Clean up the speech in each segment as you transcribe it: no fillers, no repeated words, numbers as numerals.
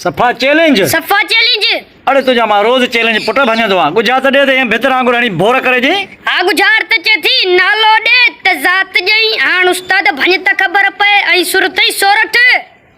सफ़ा चैलेंज। सफ़ा चैलेंज। अरे तुझा मां रोज चैलेंज पुट भञंदो आहे। गुजरात ॾे त भितर वांगुरु हणी भोर करे जी। हा गुजरात चे थी नालो ॾे त ज़ात जई हाण उस्ताद भञ त ख़बर पए ऐं सुर तई सोरठ।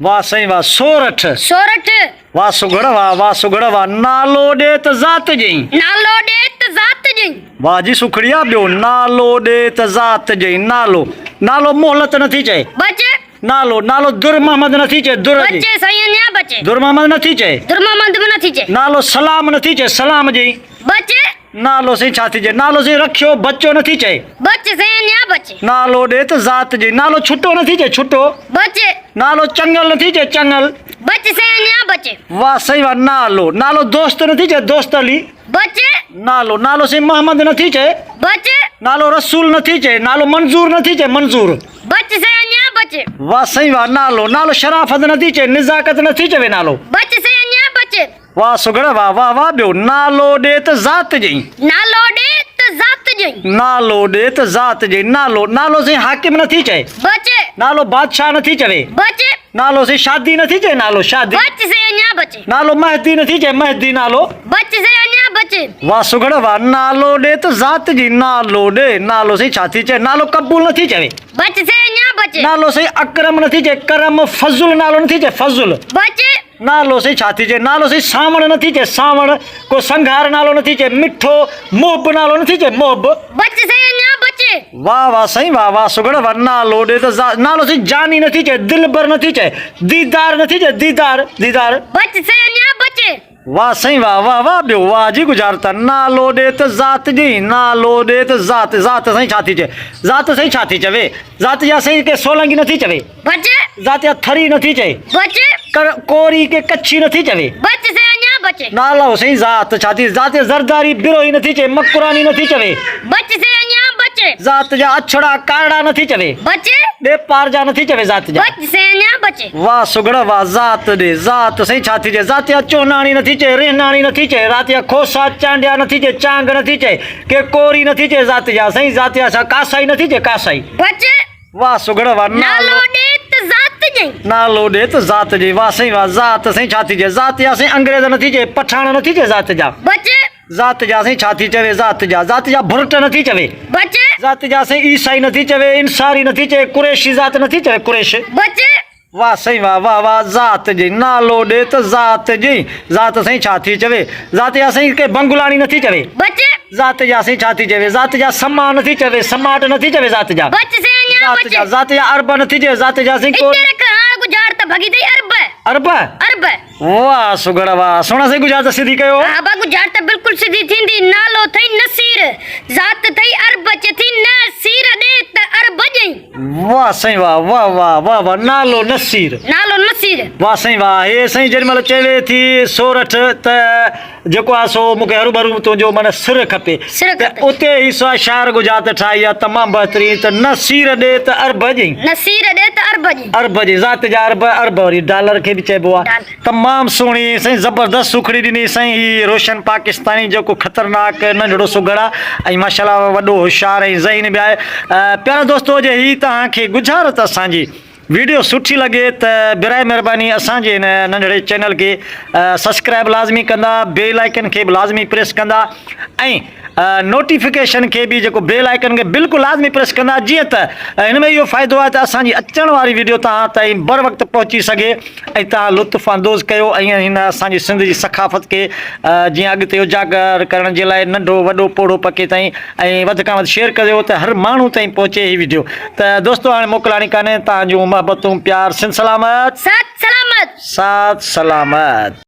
वाह साईं वाह सोरठ। सोरठ। वाह सुगड़ वाह वाह सुगड़ वाह। नालो ॾे त ज़ात जई। नालो ॾे त ज़ात जई। वाह जी सुखड़िया। ॿियो नालो ॾे त ज़ात जई। नालो नालो मोहलत नथी चए। बचे। नालो नालो दुर मोहम्मद नथी चए। दुर जी बचे सही न्या बचे। दुर मोहम्मद नथी चए। दुर्मामंद में नथी चए। नालो सलाम नथी चए। सलाम जी बचे। नालो से छा थी चए। नालो से रखियो बच्चो नथी चए। बचे सही न्या बचे। नालो ॾे त ज़ात जी। नालो छुटो नथी चए। छुटो। बचे। नालो चंगल नथी चए। चंगल। बचे सही न्या बचे। वाह सही वाह। नालो नालो दोस्त नथी चए। दोस्त अली। बचे। नालो नालो से मोहम्मद नथी चए। बचे। नालो रसूल नथी चए। नालो मंजूर नथी चए। मंजूर। बचे सही न्या बचे। वाह सही वाह। नालो नालो शराफत नथी चए। निज़ाकत नथी चवे। नालो बचे सही न्या बचे। वाह सुगड़ वाह वाह वाह। ॿियो नालो ॾे त ज़ात जी। नालो ॾे त ज़ात जई। नालो ॾे त ज़ात जी। नालो नालो से हाकिम नथी चए। बचे। नालो बादशाह नथी चवे। बचे। नालो से शादी नथी चए। नालो शादी। बचे सही न्या बचे। नालो महदी नथी चए। महदी। नालो बचे सही न्या बचे। वाह सुगड़ वाह। नालो ॾे त ज़ात जी। नालो ॾे नालो से छा थी चए। नालो कबूल नथी चवे। बचे सही न्या बचे। नालो से अकरम नथी चए। करम। फज़ुल नालो नथी चए। फज़ुल। बचे। नालो से छा थी चए। नालो से सावण नथी चए। सावण। को संघार नालो नथी चए। मिठो। मोहब नालो नथी चए। मोहब। बचे सही न्या बचे। वाह वाह सही वाह वाह सुगड़ वाह। नालो ॾे त नालो से जानी नथी चए। दिलबर नथी चए। दीदार नथी चए। दीदार। दीदार। बचे सही न्या बचे। वाह सही वाह वाह वाह। ॿियो वाह जी गुजारता। नालो ॾे त ज़ात जी। नालो ॾे त ज़ात। ज़ात साईं छा थी चए। ज़ात साईं छा थी चवे। ज़ात जा साईं के सोलंगी नथी चवे। बचे। ज़ात जा थरी नथी चए। बचे। कोरी के कच्छी नथी चवे। बचे सही न्या बचे। नालो साईं ज़ात छा थी। ज़ात ज़रदारी बिरोही नथी चए। मकुरानी नथी चवे। बचे सही न्या बचे। ज़ात जा अछड़ा कारड़ा नथी चवे। बचे। ॾे पार जा नथी चवे। ज़ात जा। बचे सही न्या बचे। वाह सुगड़ वाह। ज़ात ॾे ज़ात साईं छा थी चए। ज़ात जा चोनाणी नथी चए। रेहनाणी नथी चए। ज़ात जा खोसा चांडिया नथी चए। चांग नथी चए। के कोरी नथी चए। ज़ात जा साईं ज़ात जा छा कासाई नथी चए। कासाई। बचे। वाह सुगड़ वाह। नालो ॾे त ज़ात जई। नालो ॾे त ज़ात जी। वाह साईं वाह। ज़ात साईं छा थी चए। ज़ात जा साईं अंग्रेज़ नथी चए। पठाण नथी चए। ज़ात जा। बचे। ज़ात जा साईं छा थी चवे। ज़ात जा। ज़ात जा भुरट नथी चवे। बचे। ज़ात जा साईं ईसाई नथी चवे। इंसारी नथी चए। कुरैशी ज़ात नथी चवे। कुरैश। बचे। वाह साईं वाह वाह वाह। ज़ात जी। नालो ॾे त ज़ात जी। ज़ात साईं छा थी चवे। ज़ात जा साईं के बंगुलाणी नथी चवे। बचे। ज़ात जा साईं छा थी चवे। ज़ात जा समा नथी चवे। समाट नथी चवे। ज़ात जा। बचे सही न्या ज़ात बचे। जा। ज़ात जा अरब नथी चवे। ज़ात जा साईं को इते रख हाण गुजरात भगी दई अरब। अरब। अरब। वाह सुगड़ वाह। सुहिणा साईं गुजरात सिधी कयो। हा बा गुजरात बिल्कुल सीधी थींदी। नालो थई नसीर। ज़ात थई अरब चे थी नसीर ॾे त अरब जई। वाह साईं वाह वाह वाह वाह वाह। नालो नसीर। नालो नसीर। वाह साईं वाह। हे साईं जेॾी महिल चवे थी सोरठ त जेको आहे सो मूंखे हरू तुंहिंजो माना सिर खपे। सिर त खपे। उते ई शाइर गुजरात ठाही आहे तमामु बहितरीन। त नसीर ॾे त अरब जी। नसीर ॾे त अरब जी। अरब जी। ज़ात जा अरब। अरब वरी डॉलर खे बि चइबो आहे। डॉलर। तमामु सुहिणी साईं ज़बरदस्त सुखड़ी ॾिनी साईं। ही रोशन पाकिस्तानी जेको ख़तरनाक नंढड़ो सुगड़ आहे ऐं माशाल्लाह वॾो होशियारु ऐं ज़हीन बि आहे। प्यारा दोस्तो जे ही तव्हांखे गुज़ारत असांजी वीडियो सुठी लॻे त बिराए महिरबानी असांजे हिन नंढड़े चैनल खे सब्सक्राइब लाज़मी कंदा। बेल आइकन खे बि लाज़मी प्रेस कंदा ऐं नोटिफिकेशन खे बि जेको बेल आइकन खे बिल्कुलु लाज़मी प्रेस कंदा। जीअं त हिन में इहो फ़ाइदो आहे त असांजी अचण वारी वीडियो तव्हां ताईं बर वक़्तु पहुची सघे ऐं तव्हां लुत्फ़ अंदोज़ कयो ऐं हिन असांजी सिंध जी सखाफ़त खे जीअं अॻिते उजागर करण जे लाइ नंढो वॾो पोड़ो पके ताईं ऐं वधि खां वधि शेयर करियो त हर माण्हू ताईं पहुचे हीअ वीडियो। त दोस्तो हाणे मोकिलाणी कान्हे। तव्हांजूं मोहबतूं प्यार सिंध सलामत। साथ सलामत। साथ सलामत।